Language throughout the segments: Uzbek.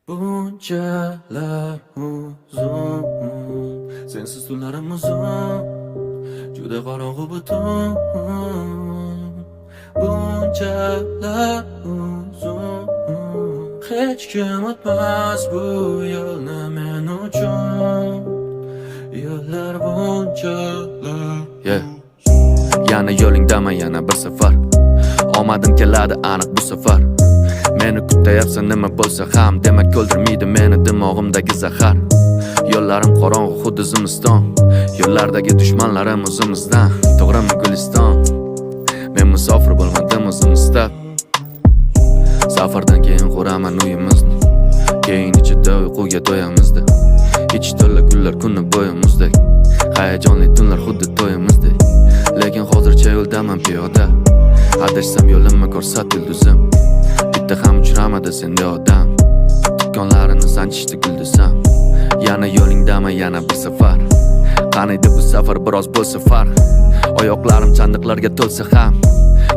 Bunchalar uzun, sensiz tunlarim uzun, juda qorong'u butun. Bunchalar uzun, hech kim o'tmas bu yo'lni men uchun. Yo'llar bunchalar yana yo'lingdaman, yana bir safar. Omadim keladi aniq bu safar. Meni kutayapsan nima bo'lsa ham, demak o'ldirmaydi meni dimog'imdagi zahar. Yo'llarim qorong'u xuddi zimiston, yo'llardagi dushmanlarim o'zimizdan. To'g'rimi Guliston? Men musofir bo'lmadim o'zim istab. Safardan keyin quraman uyimizni, keyin ichida uyquga to'yamizda. Ich to'la gullar kuni bo'yi muzdek, hayajonli tunlar xuddi to'yimizdek. Lekin hozircha yo'ldaman piyoda, adashsam yo'limni ko'rsat yulduzim. Bitta ham uchramadi senda odam, tikkonlarini sanchishdi guldusam. Yana yo'lingdaman, yana bir safar. Qaniydi bu safar biroz bo'lsa farq. Oyoqlarim chandiqlarga to'lsa ham,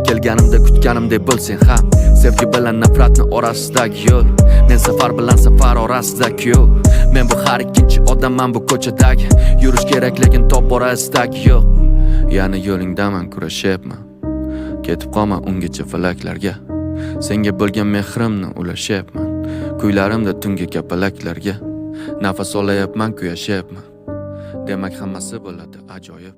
kelganimda kutganimdek bo'lsang ham. Sevgi bilan nafratni orasidagi yo'l, men safar bilan safar orasidagi yo'l. Men bu har ikkinchi odamman bu ko'chadagi, yurish kerak lekin top bora istak yo'q. Yana yo'lingdaman, kurashyapman, ketib qolma ungacha falaklarga. Senga bo'lgan mehrimni ulashyapman, kuylarimda tungi kapalaklarga. Nafas olayapman, kuyashyapman, demak hammasi bo'ladi ajoyib.